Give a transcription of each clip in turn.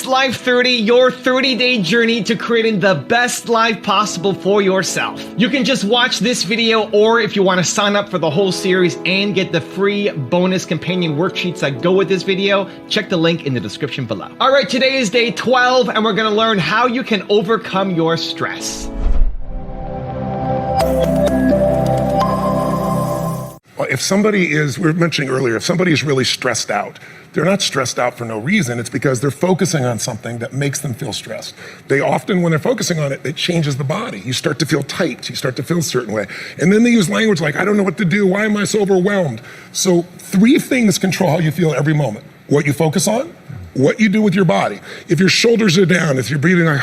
Life 30, your 30-day journey to creating the best life possible for yourself. You can just watch this video, or if you want to sign up for the whole series and get the free bonus companion worksheets that go with this video, check the link in the description below. All right, today is day 12, and we're going to learn how you can overcome your stress. If somebody is, we were mentioning earlier, if somebody is really stressed out, they're not stressed out for no reason. It's because they're focusing on something that makes them feel stressed. They often, when they're focusing on it, it changes the body. You start to feel tight. You start to feel a certain way. And then they use language like, I don't know what to do. Why am I so overwhelmed? So 3 things control how you feel every moment. What you focus on, what you do with your body. If your shoulders are down, if you're breathing like,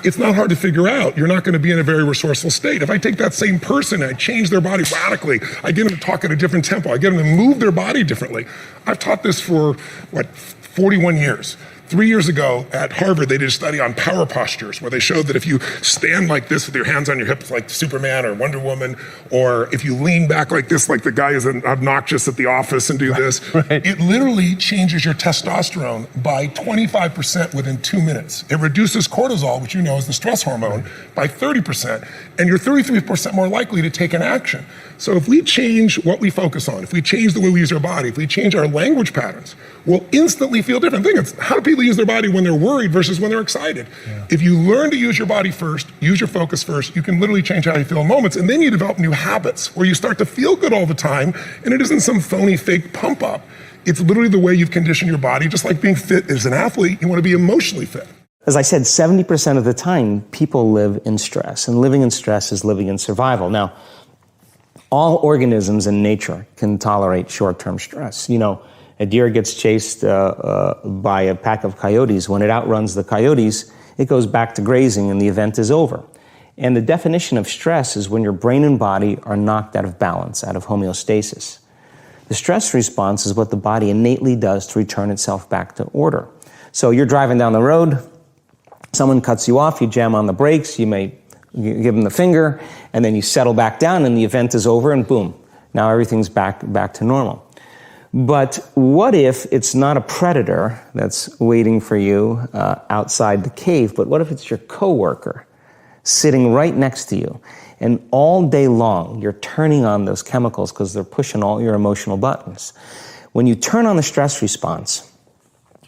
it's not hard to figure out. You're not going to be in a very resourceful state. If I take that same person and I change their body radically, I get them to talk at a different tempo. I get them to move their body differently. I've taught this for, 41 years. 3 years ago at Harvard, they did a study on power postures where they showed that if you stand like this with your hands on your hips like Superman or Wonder Woman, or if you lean back like this like the guy is obnoxious at the office and do this, it literally changes your testosterone by 25% within 2 minutes. It reduces cortisol, which you know is the stress hormone, by 30%, and you're 33% more likely to take an action. So if we change what we focus on, if we change the way we use our body, if we change our language patterns, we'll instantly feel different. Think of how do people use their body when they're worried versus when they're excited. Yeah. If you learn to use your body first, use your focus first, you can literally change how you feel in moments, and then you develop new habits where you start to feel good all the time, and it isn't some phony fake pump up. It's literally the way you've conditioned your body. Just like being fit as an athlete, you want to be emotionally fit. As I said, 70% of the time, people live in stress, and living in stress is living in survival. Now, all organisms in nature can tolerate short-term stress. You know, a deer gets chased by a pack of coyotes. When it outruns the coyotes, it goes back to grazing and the event is over. And the definition of stress is when your brain and body are knocked out of balance, out of homeostasis. The stress response is what the body innately does to return itself back to order. So you're driving down the road, someone cuts you off, you jam on the brakes, you may give them the finger, and then you settle back down and the event is over and boom, now everything's back to normal. But what if it's not a predator that's waiting for you outside the cave, but what if it's your coworker sitting right next to you, and all day long you're turning on those chemicals because they're pushing all your emotional buttons. When you turn on the stress response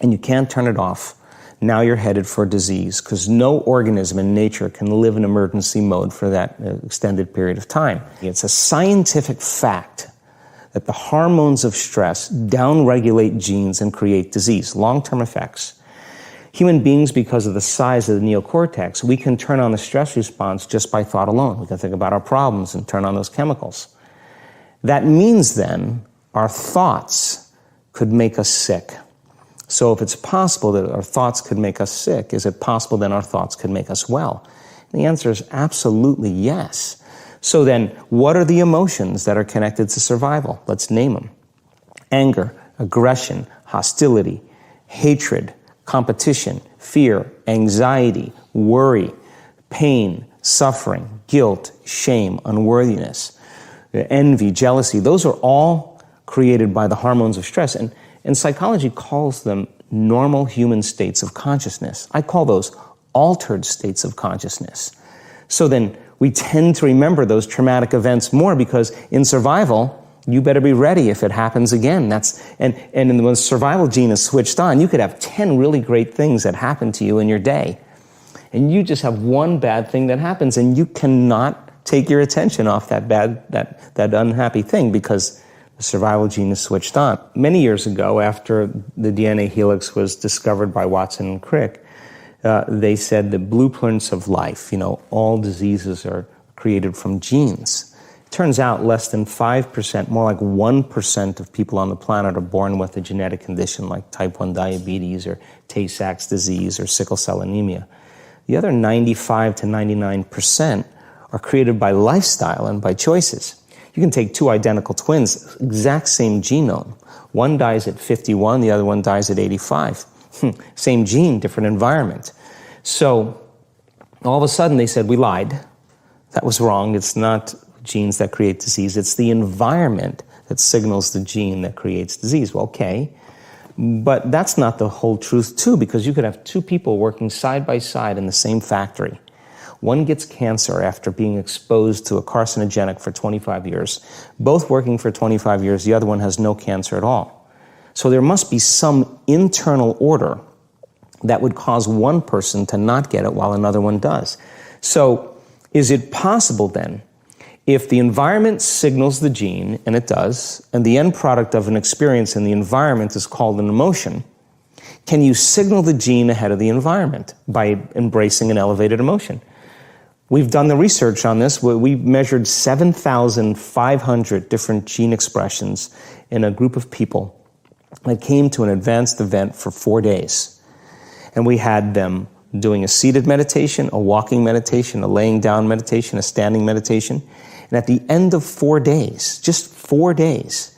and you can't turn it off, now you're headed for disease, because no organism in nature can live in emergency mode for that extended period of time. It's a scientific fact that the hormones of stress downregulate genes and create disease, long-term effects. Human beings, because of the size of the neocortex, we can turn on the stress response just by thought alone. We can think about our problems and turn on those chemicals. That means then our thoughts could make us sick. So if it's possible that our thoughts could make us sick, is it possible then our thoughts could make us well? And the answer is absolutely yes. So then, what are the emotions that are connected to survival? Let's name them. Anger, aggression, hostility, hatred, competition, fear, anxiety, worry, pain, suffering, guilt, shame, unworthiness, envy, jealousy. Those are all created by the hormones of stress. And psychology calls them normal human states of consciousness. I call those altered states of consciousness. So then we tend to remember those traumatic events more because in survival, you better be ready if it happens again. And when the survival gene is switched on, you could have 10 really great things that happen to you in your day. And you just have one bad thing that happens and you cannot take your attention off that unhappy thing because the survival gene is switched on. Many years ago, after the DNA helix was discovered by Watson and Crick, they said the blueprints of life, all diseases are created from genes. It turns out less than 5%, more like 1% of people on the planet are born with a genetic condition like type 1 diabetes or Tay-Sachs disease or sickle cell anemia. The other 95 to 99% are created by lifestyle and by choices. You can take 2 identical twins, exact same genome. One dies at 51, the other one dies at 85. Same gene, different environment. So all of a sudden they said, we lied. That was wrong. It's not genes that create disease. It's the environment that signals the gene that creates disease. Well, okay. But that's not the whole truth, too, because you could have two people working side by side in the same factory. One gets cancer after being exposed to a carcinogenic for 25 years. Both working for 25 years, the other one has no cancer at all. So there must be some internal order that would cause one person to not get it while another one does. So is it possible then, if the environment signals the gene, and it does, and the end product of an experience in the environment is called an emotion, can you signal the gene ahead of the environment by embracing an elevated emotion? We've done the research on this. We measured 7,500 different gene expressions in a group of people that came to an advanced event for 4 days. And we had them doing a seated meditation, a walking meditation, a laying down meditation, a standing meditation. And at the end of 4 days, just 4 days,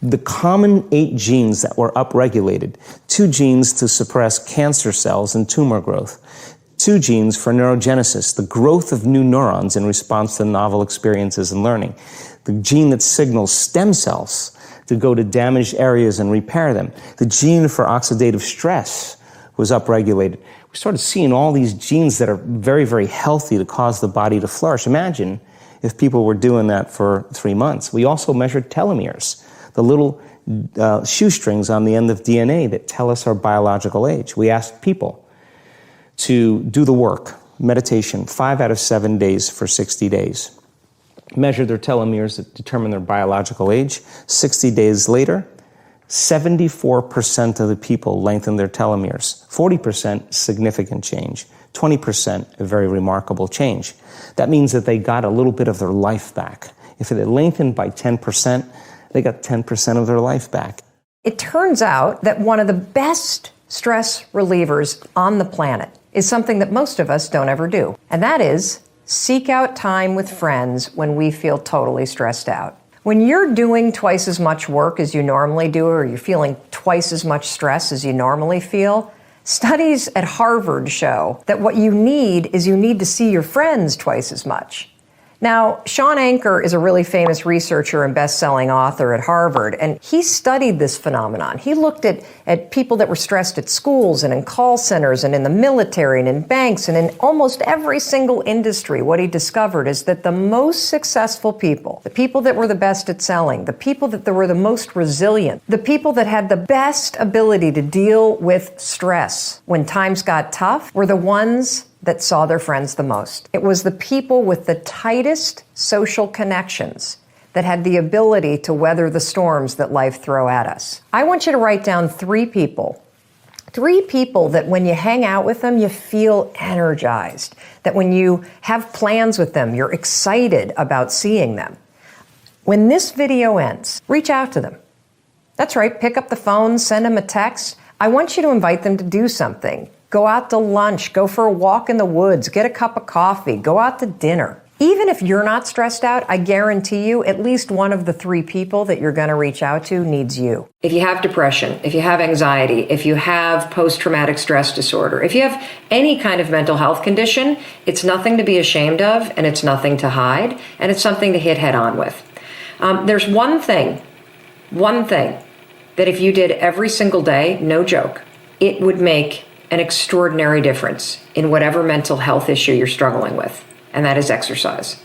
the common 8 genes that were upregulated, 2 genes to suppress cancer cells and tumor growth, 2 genes for neurogenesis, the growth of new neurons in response to novel experiences and learning, the gene that signals stem cells to go to damaged areas and repair them, the gene for oxidative stress was upregulated. We started seeing all these genes that are very, very healthy to cause the body to flourish. Imagine if people were doing that for 3 months. We also measured telomeres, the little shoestrings on the end of DNA that tell us our biological age. We asked people to do the work, meditation, 5 out of 7 days for 60 days. Measure their telomeres that determine their biological age. 60 days later, 74% of the people lengthened their telomeres. 40% significant change. 20% a very remarkable change. That means that they got a little bit of their life back. If it had lengthened by 10%, they got 10% of their life back. It turns out that one of the best stress relievers on the planet is something that most of us don't ever do, and that is seek out time with friends when we feel totally stressed out. When you're doing twice as much work as you normally do, or you're feeling twice as much stress as you normally feel, studies at Harvard show that what you need is you need to see your friends twice as much. Now, Shawn Achor is a really famous researcher and best-selling author at Harvard, and he studied this phenomenon. He looked at people that were stressed at schools and in call centers and in the military and in banks and in almost every single industry. What he discovered is that the most successful people, the people that were the best at selling, the people that were the most resilient, the people that had the best ability to deal with stress when times got tough were the ones that saw their friends the most. It was the people with the tightest social connections that had the ability to weather the storms that life throw at us. I want you to write down 3 people. 3 people that when you hang out with them, you feel energized. That when you have plans with them, you're excited about seeing them. When this video ends, reach out to them. That's right, pick up the phone, send them a text. I want you to invite them to do something. Go out to lunch, go for a walk in the woods, get a cup of coffee, go out to dinner. Even if you're not stressed out, I guarantee you at least one of the 3 people that you're going to reach out to needs you. If you have depression, if you have anxiety, if you have post-traumatic stress disorder, if you have any kind of mental health condition, it's nothing to be ashamed of and it's nothing to hide and it's something to hit head on with. There's one thing that if you did every single day, no joke, it would make an extraordinary difference in whatever mental health issue you're struggling with, and that is exercise.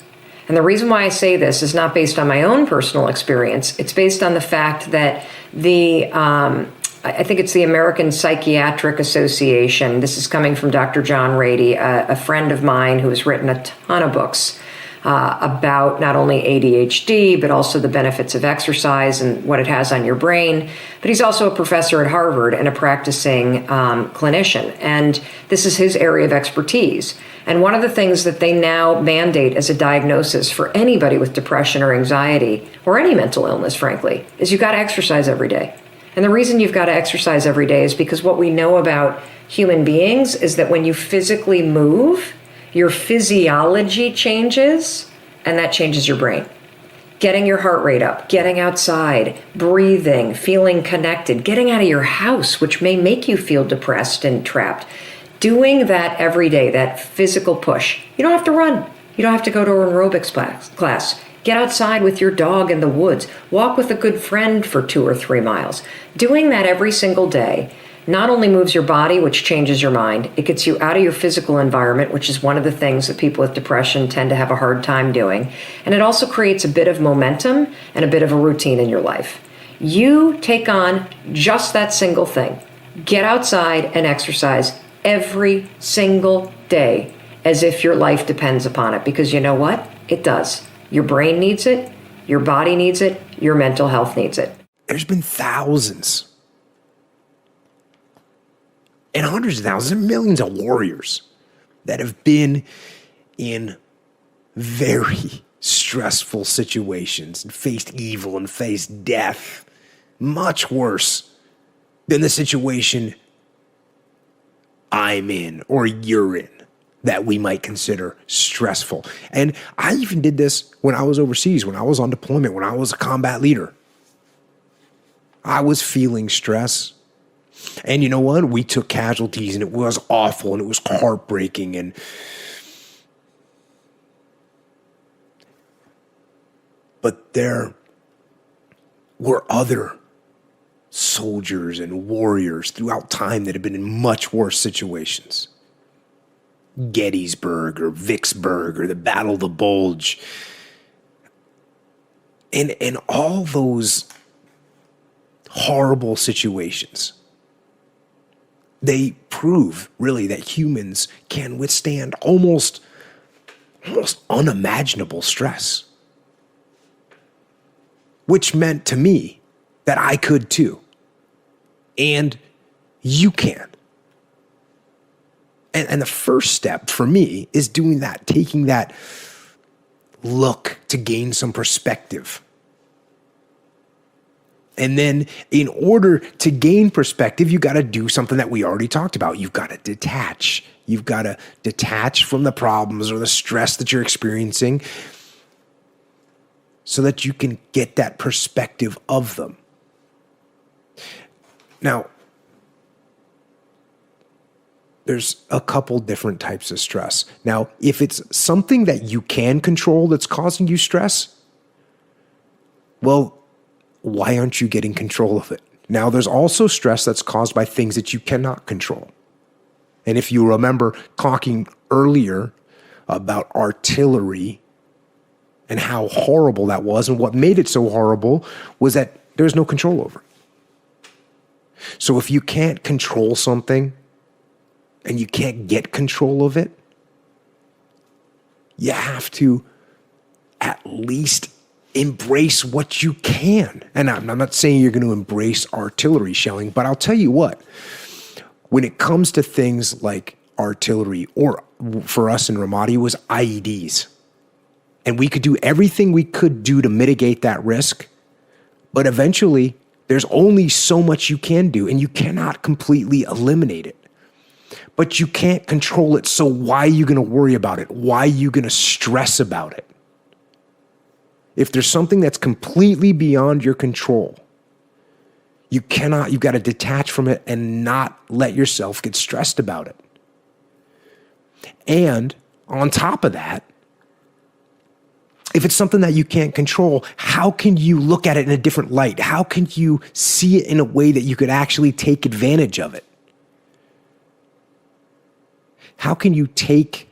And the reason why I say this is not based on my own personal experience. It's based on the fact that I think it's the American Psychiatric Association. This is coming from Dr. John Ratey, a friend of mine who has written a ton of books about not only ADHD, but also the benefits of exercise and what it has on your brain. But he's also a professor at Harvard and a practicing clinician. And this is his area of expertise. And one of the things that they now mandate as a diagnosis for anybody with depression or anxiety, or any mental illness, frankly, is you've got to exercise every day. And the reason you've got to exercise every day is because what we know about human beings is that when you physically move, your physiology changes, and that changes your brain. Getting your heart rate up, getting outside, breathing, feeling connected, getting out of your house, which may make you feel depressed and trapped. Doing that every day, that physical push. You don't have to run. You don't have to go to an aerobics class. Get outside with your dog in the woods. Walk with a good friend for 2 or 3 miles. Doing that every single day not only moves your body, which changes your mind, it gets you out of your physical environment, which is one of the things that people with depression tend to have a hard time doing. And it also creates a bit of momentum and a bit of a routine in your life. You take on just that single thing. Get outside and exercise every single day as if your life depends upon it. Because you know what? It does. Your brain needs it. Your body needs it. Your mental health needs it. There's been thousands and hundreds of thousands and millions of warriors that have been in very stressful situations and faced evil and faced death much worse than the situation I'm in or you're in that we might consider stressful. And I even did this when I was overseas, when I was on deployment, when I was a combat leader. I was feeling stress. And you know what? We took casualties and it was awful and it was heartbreaking. But there were other soldiers and warriors throughout time that have been in much worse situations. Gettysburg or Vicksburg or the Battle of the Bulge. And all those horrible situations, they prove really that humans can withstand almost unimaginable stress. Which meant to me that I could too. And you can. And the first step for me is doing that, taking that look to gain some perspective. And then in order to gain perspective, you got to do something that we already talked about. You've got to detach. You've got to detach from the problems or the stress that you're experiencing so that you can get that perspective of them. Now, there's a couple different types of stress. Now, if it's something that you can control that's causing you stress, well, why aren't you getting control of it? Now, there's also stress that's caused by things that you cannot control. And if you remember talking earlier about artillery and how horrible that was, and what made it so horrible was that there's no control over it. So if you can't control something and you can't get control of it, you have to at least embrace what you can. And I'm not saying you're going to embrace artillery shelling, but I'll tell you what, when it comes to things like artillery, or for us in Ramadi, it was IEDs. And we could do everything we could do to mitigate that risk, but eventually there's only so much you can do, and you cannot completely eliminate it. But you can't control it, so why are you going to worry about it? Why are you going to stress about it? If there's something that's completely beyond your control, you've got to detach from it and not let yourself get stressed about it. And on top of that, if it's something that you can't control, how can you look at it in a different light? How can you see it in a way that you could actually take advantage of it? How can you take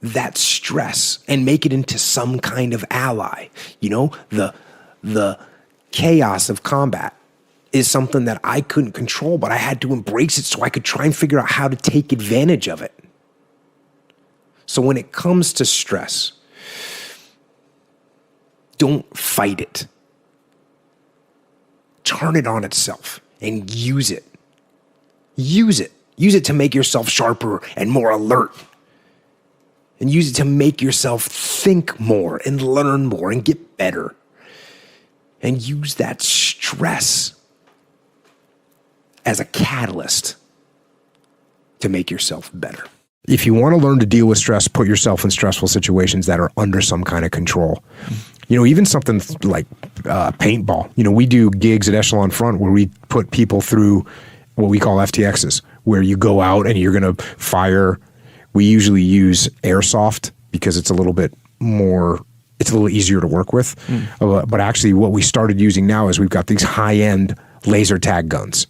that stress and make it into some kind of ally? You know, the chaos of combat is something that I couldn't control, but I had to embrace it so I could try and figure out how to take advantage of it. So when it comes to stress, don't fight it. Turn it on itself and use it. Use it. Use it to make yourself sharper and more alert. And use it to make yourself think more and learn more and get better. And use that stress as a catalyst to make yourself better. If you want to learn to deal with stress, put yourself in stressful situations that are under some kind of control. You know, even something like paintball. You know, we do gigs at Echelon Front where we put people through what we call FTXs, where you go out and you're going to fire. We usually use airsoft because it's a little bit more it's a little easier to work with. But actually what we started using now is we've got these high-end laser tag guns.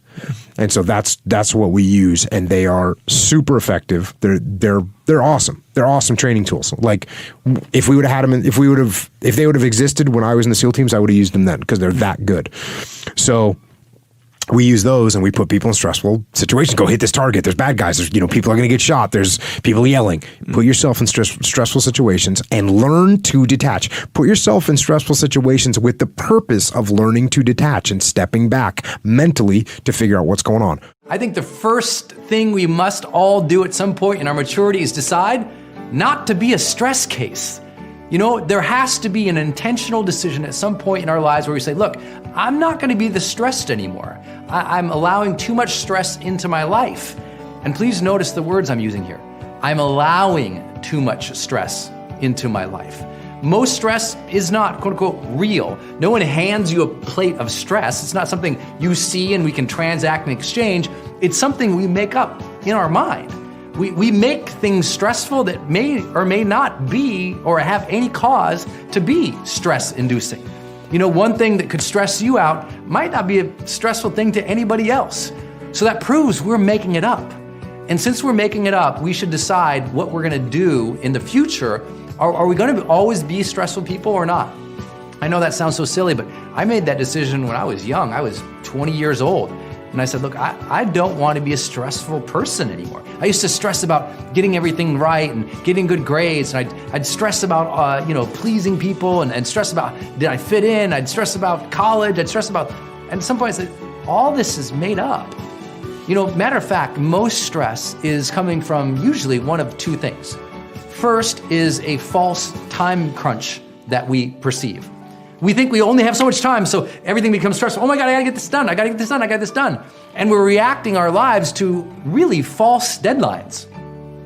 And so that's what we use, and they are super effective. They're awesome. They're awesome training tools. Like if we would have had them, if they would have existed when I was in the SEAL teams, I would have used them then because they're that good. So we use those and we put people in stressful situations. Go hit this target. There's bad guys. There's, people are going to get shot. There's people yelling. Put yourself in stressful situations and learn to detach. Put yourself in stressful situations with the purpose of learning to detach and stepping back mentally to figure out what's going on. I think the first thing we must all do at some point in our maturity is decide not to be a stress case. There has to be an intentional decision at some point in our lives where we say, look, I'm not going to be this stressed anymore. I'm allowing too much stress into my life. And please notice the words I'm using here. I'm allowing too much stress into my life. Most stress is not, quote unquote, real. No one hands you a plate of stress. It's not something you see and we can transact and exchange. It's something we make up in our mind. We make things stressful that may or may not be or have any cause to be stress-inducing. One thing that could stress you out might not be a stressful thing to anybody else. So that proves we're making it up. And since we're making it up, we should decide what we're going to do in the future. Are we going to always be stressful people or not? I know that sounds so silly, but I made that decision when I was young. I was 20 years old. And I said, look, I don't want to be a stressful person anymore. I used to stress about getting everything right and getting good grades. And I'd stress about, pleasing people and stress about, did I fit in? I'd stress about college. I'd stress about, and at some point I said, all this is made up. Matter of fact, most stress is coming from usually one of two things. First is a false time crunch that we perceive. We think we only have so much time, so everything becomes stressful. Oh my God, I gotta get this done. I gotta get this done. I got this done. And we're reacting our lives to really false deadlines.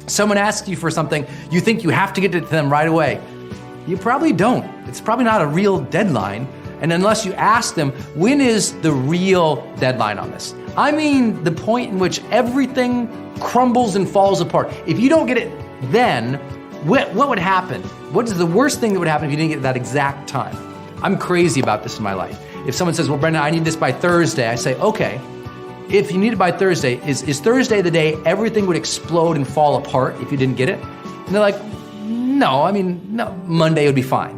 Someone asks you for something, you think you have to get it to them right away. You probably don't. It's probably not a real deadline. And unless you ask them, when is the real deadline on this? I mean, the point in which everything crumbles and falls apart. If you don't get it then, what would happen? What is the worst thing that would happen if you didn't get it that exact time? I'm crazy about this in my life. If someone says, well, Brendan, I need this by Thursday, I say, okay, if you need it by Thursday, is Thursday the day everything would explode and fall apart if you didn't get it? And they're like, no, Monday would be fine.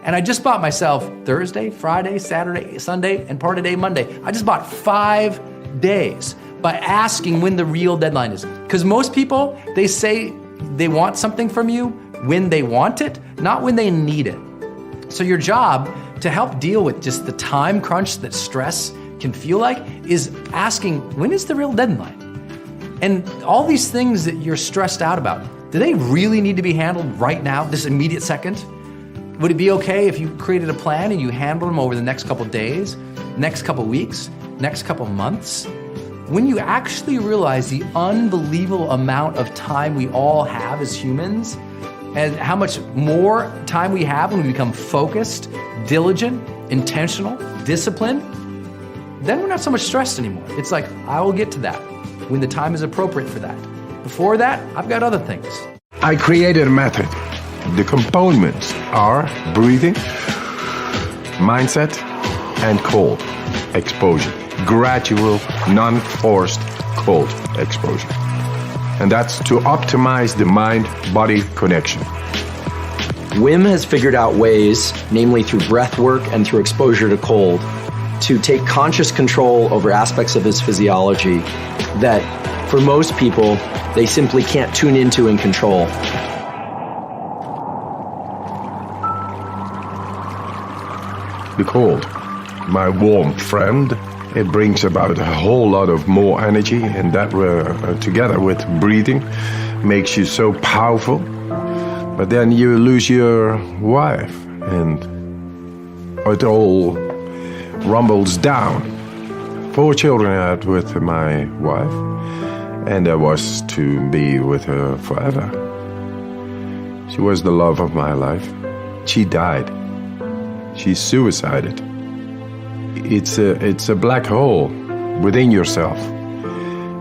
And I just bought myself Thursday, Friday, Saturday, Sunday, and part of day Monday. I just bought 5 days by asking when the real deadline is. Because most people, they say they want something from you when they want it, not when they need it. So your job to help deal with just the time crunch that stress can feel like is asking, when is the real deadline? And all these things that you're stressed out about, do they really need to be handled right now, this immediate second? Would it be okay if you created a plan and you handled them over the next couple days, next couple weeks, next couple months? When you actually realize the unbelievable amount of time we all have as humans, and how much more time we have when we become focused, diligent, intentional, disciplined, then we're not so much stressed anymore. It's like, I will get to that when the time is appropriate for that. Before that, I've got other things. I created a method. The components are breathing, mindset, and cold exposure. Gradual, non-forced cold exposure. And that's to optimize the mind-body connection. Wim has figured out ways, namely through breath work and through exposure to cold, to take conscious control over aspects of his physiology that, for most people, they simply can't tune into and control. The cold, my warm friend, it brings about a whole lot of more energy, and that together with breathing makes you so powerful. But then you lose your wife and it all rumbles down. 4 children I had with my wife, and I was to be with her forever. She was the love of my life. She died. She suicided. It's a black hole within yourself.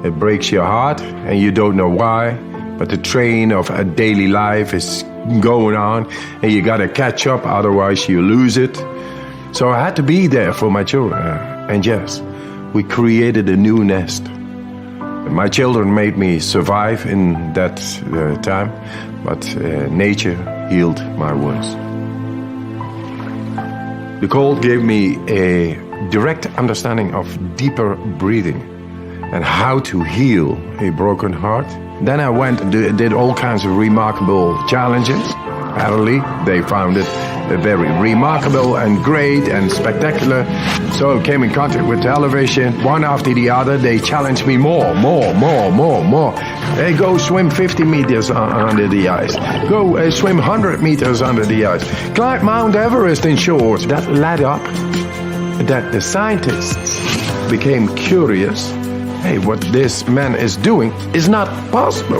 It breaks your heart and you don't know why, but the train of a daily life is going on, and you gotta catch up, otherwise you lose it. So I had to be there for my children, and yes, we created a new nest. My children made me survive in that time, but nature healed my wounds. The cold gave me a direct understanding of deeper breathing and how to heal a broken heart. Then I went and did all kinds of remarkable challenges. Apparently, they found it very remarkable and great and spectacular. So I came in contact with television. One after the other, they challenged me more. Hey, go swim 50 meters under the ice. Go swim 100 meters under the ice. Climb Mount Everest in shorts. That led up that the scientists became curious. Hey, what this man is doing is not possible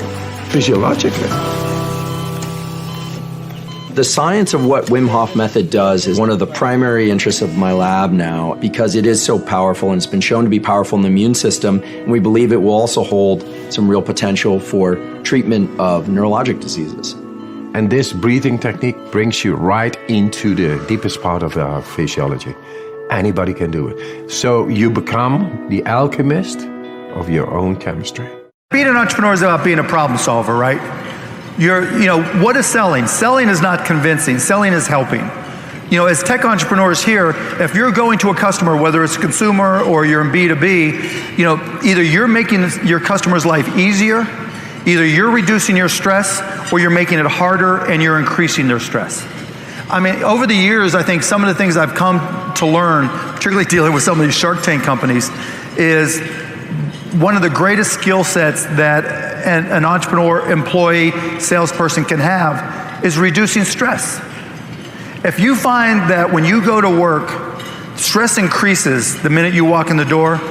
physiologically. The science of what Wim Hof method does is one of the primary interests of my lab now, because it is so powerful and it's been shown to be powerful in the immune system, and we believe it will also hold some real potential for treatment of neurologic diseases. And this breathing technique brings you right into the deepest part of our physiology. Anybody can do it. So you become the alchemist of your own chemistry. Being an entrepreneur is about being a problem solver, right? What is selling? Selling is not convincing. Selling is helping. As tech entrepreneurs here, if you're going to a customer, whether it's a consumer or you're in B2B, either you're making your customer's life easier, either you're reducing your stress, or you're making it harder and you're increasing their stress. I mean, over the years, I think some of the things I've come to learn, particularly dealing with some of these Shark Tank companies, is one of the greatest skill sets that an entrepreneur, employee, salesperson can have is reducing stress. If you find that when you go to work, stress increases the minute you walk in the door,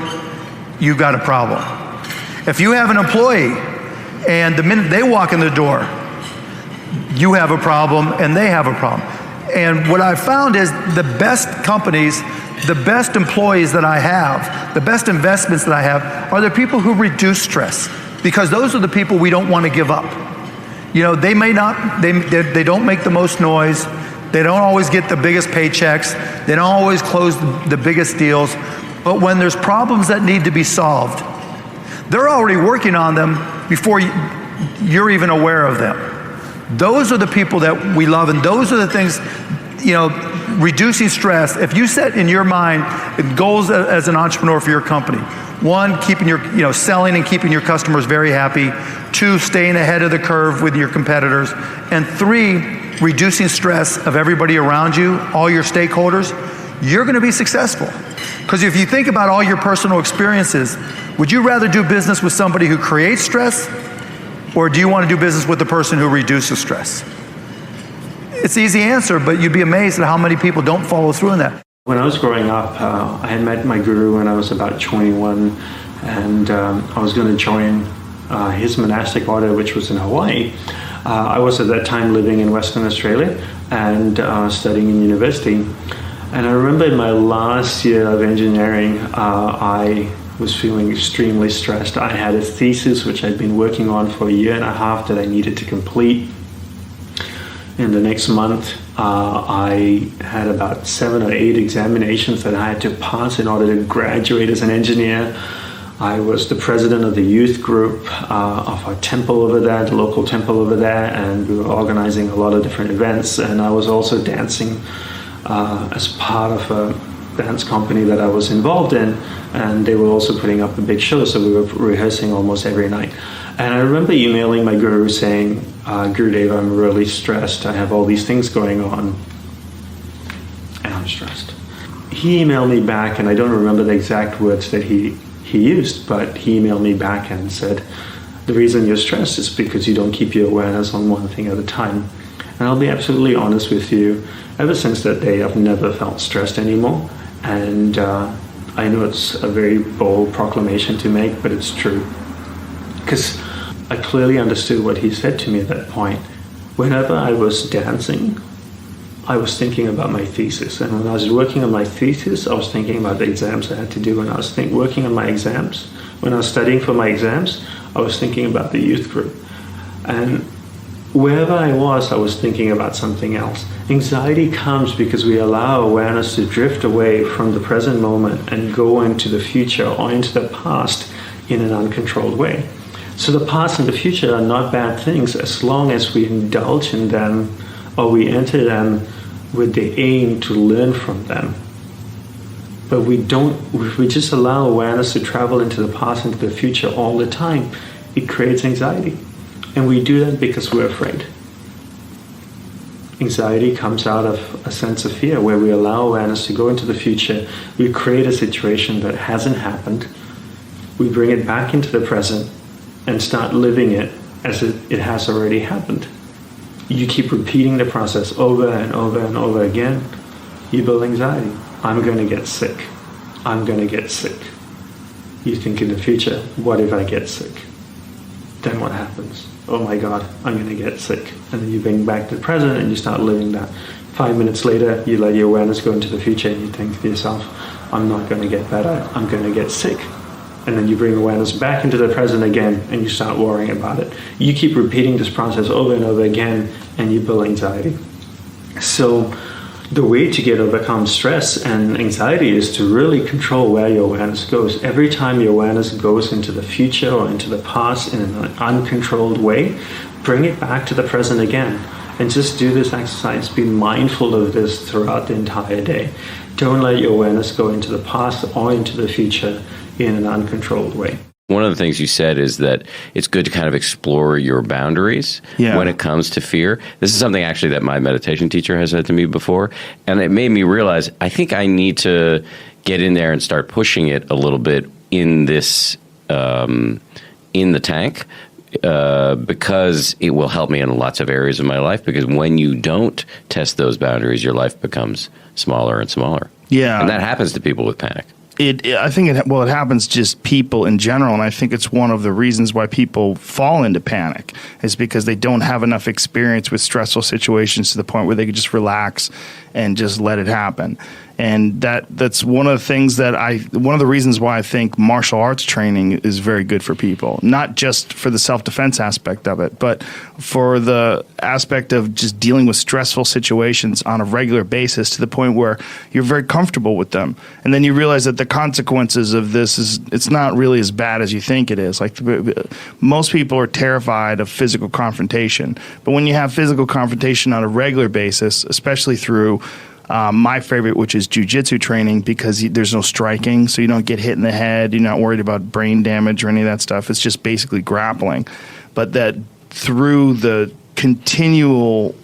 you've got a problem. If you have an employee and the minute they walk in the door, you have a problem and they have a problem. And what I've found is the best companies, the best employees that I have, the best investments that I have are the people who reduce stress, because those are the people we don't want to give up. They may not, they don't make the most noise, they don't always get the biggest paychecks, they don't always close the biggest deals, but when there's problems that need to be solved, they're already working on them before you're even aware of them. Those are the people that we love, and those are the things, reducing stress. If you set in your mind goals as an entrepreneur for your company, one, keeping your, selling and keeping your customers very happy. Two, staying ahead of the curve with your competitors. And three, reducing stress of everybody around you, all your stakeholders, you're going to be successful. Because if you think about all your personal experiences, would you rather do business with somebody who creates stress, or do you want to do business with the person who reduces stress? It's an easy answer, but you'd be amazed at how many people don't follow through in that. When I was growing up, I had met my guru when I was about 21, and I was going to join his monastic order, which was in Hawaii. I was at that time living in Western Australia and studying in university. And I remember in my last year of engineering, I was feeling extremely stressed. I had a thesis which I'd been working on for a year and a half that I needed to complete. In the next month, I had about 7 or 8 examinations that I had to pass in order to graduate as an engineer. I was the president of the youth group of our temple over there, the local temple over there, and we were organizing a lot of different events. And I was also dancing as part of a dance company that I was involved in, and they were also putting up a big show, so we were rehearsing almost every night. And I remember emailing my guru saying, Gurudev, I'm really stressed. I have all these things going on, and I'm stressed. He emailed me back, and I don't remember the exact words that he used, but he emailed me back and said, the reason you're stressed is because you don't keep your awareness on one thing at a time. And I'll be absolutely honest with you, ever since that day, I've never felt stressed anymore. And I know it's a very bold proclamation to make, but it's true. Because I clearly understood what he said to me at that point. Whenever I was dancing, I was thinking about my thesis. And when I was working on my thesis, I was thinking about the exams I had to do. When I was working on my exams, when I was studying for my exams, I was thinking about the youth group. And wherever I was thinking about something else. Anxiety comes because we allow awareness to drift away from the present moment and go into the future or into the past in an uncontrolled way. So the past and the future are not bad things as long as we indulge in them or we enter them with the aim to learn from them. But if we just allow awareness to travel into the past and into the future all the time, it creates anxiety. And we do that because we're afraid. Anxiety comes out of a sense of fear where we allow awareness to go into the future. We create a situation that hasn't happened. We bring it back into the present and start living it as it has already happened. You keep repeating the process over and over and over again. You build anxiety. I'm going to get sick. I'm going to get sick. You think in the future, what if I get sick? Then what happens? Oh my God, I'm going to get sick. And then you bring back the present and you start living that. 5 minutes later, you let your awareness go into the future and you think to yourself, I'm not going to get better, I'm going to get sick. And then you bring awareness back into the present again and you start worrying about it. You keep repeating this process over and over again and you build anxiety. So the way to overcome stress and anxiety is to really control where your awareness goes. Every time your awareness goes into the future or into the past in an uncontrolled way, bring it back to the present again. And just do this exercise. Be mindful of this throughout the entire day. Don't let your awareness go into the past or into the future in an uncontrolled way. One of the things you said is that it's good to kind of explore your boundaries when it comes to fear. This is something actually that my meditation teacher has said to me before, and it made me realize I think I need to get in there and start pushing it a little bit in this in the tank because it will help me in lots of areas of my life. Because when you don't test those boundaries, your life becomes smaller and smaller. Yeah, and that happens to people with panic. I think it happens just people in general, and I think it's one of the reasons why people fall into panic is because they don't have enough experience with stressful situations to the point where they could just relax and just let it happen. And that's one of the things one of the reasons why I think martial arts training is very good for people, not just for the self-defense aspect of it, but for the aspect of just dealing with stressful situations on a regular basis to the point where you're very comfortable with them. And then you realize that the consequences of this it's not really as bad as you think it is. Like most people are terrified of physical confrontation, but when you have physical confrontation on a regular basis, especially through my favorite, which is jiu-jitsu training, because there's no striking, so you don't get hit in the head. You're not worried about brain damage or any of that stuff. It's just basically grappling. But that through the continual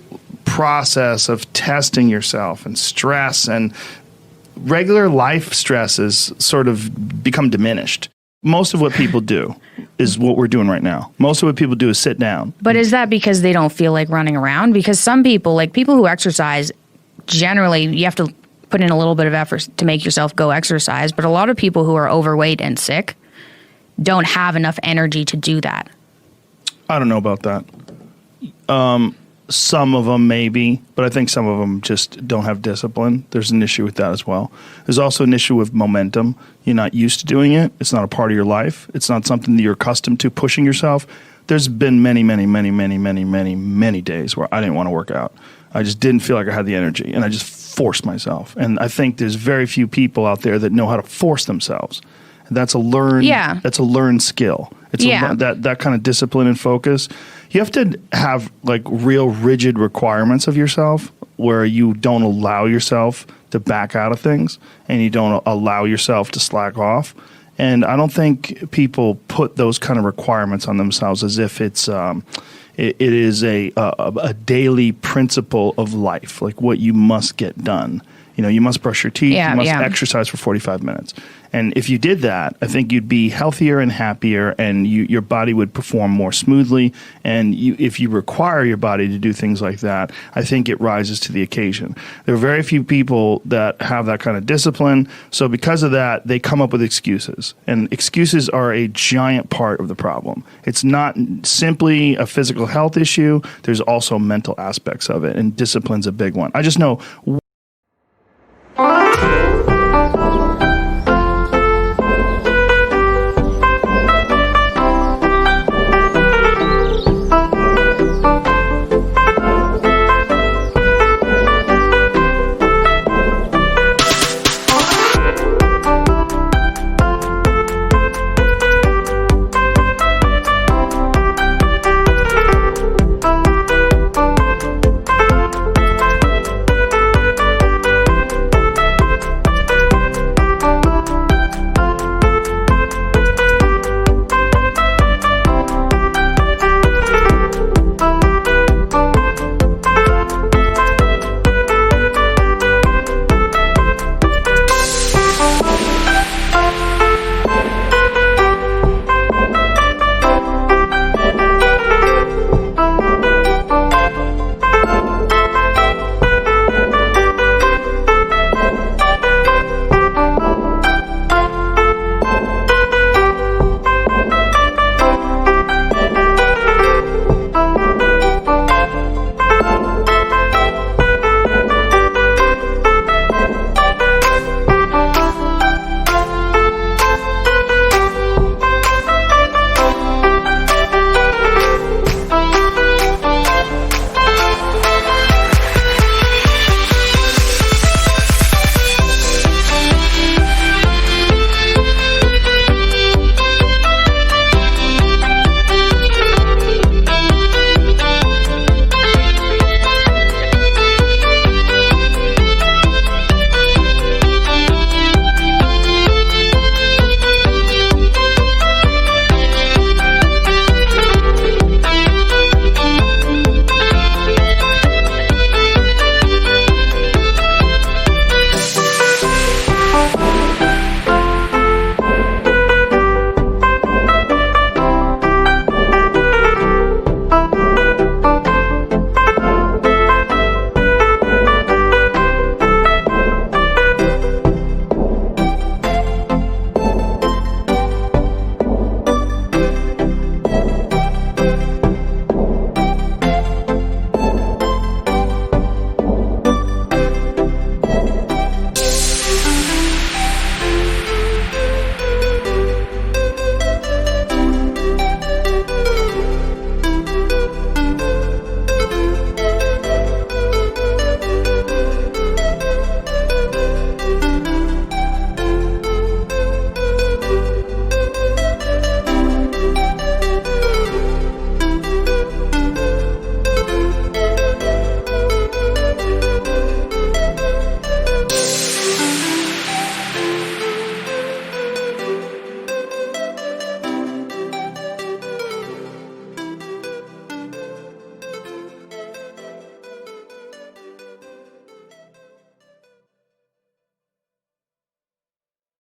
process of testing yourself and stress and regular life stresses sort of become diminished. Most of what people do is what we're doing right now. Most of what people do is sit down. But is that because they don't feel like running around? Because some people, like people who exercise, generally, you have to put in a little bit of effort to make yourself go exercise. But a lot of people who are overweight and sick don't have enough energy to do that. I don't know about that. Some of them maybe, but I think some of them just don't have discipline. There's an issue with that as well. There's also an issue with momentum. You're not used to doing it. It's not a part of your life. It's not something that you're accustomed to, pushing yourself. There's been many days where I didn't want to work out. I just didn't feel like I had the energy, and I just forced myself. And I think there's very few people out there that know how to force themselves. That's a learned. That's a learned skill. It's that kind of discipline and focus. You have to have like real rigid requirements of yourself, where you don't allow yourself to back out of things, and you don't allow yourself to slack off. And I don't think people put those kind of requirements on themselves as if it's. It is a daily principle of life, like what you must get done. You know, you must brush your teeth, you must exercise for 45 minutes. And if you did that, I think you'd be healthier and happier, and your body would perform more smoothly. And if you require your body to do things like that, I think it rises to the occasion. There are very few people that have that kind of discipline. So because of that, they come up with excuses. And excuses are a giant part of the problem. It's not simply a physical health issue. There's also mental aspects of it, and discipline's a big one. I just know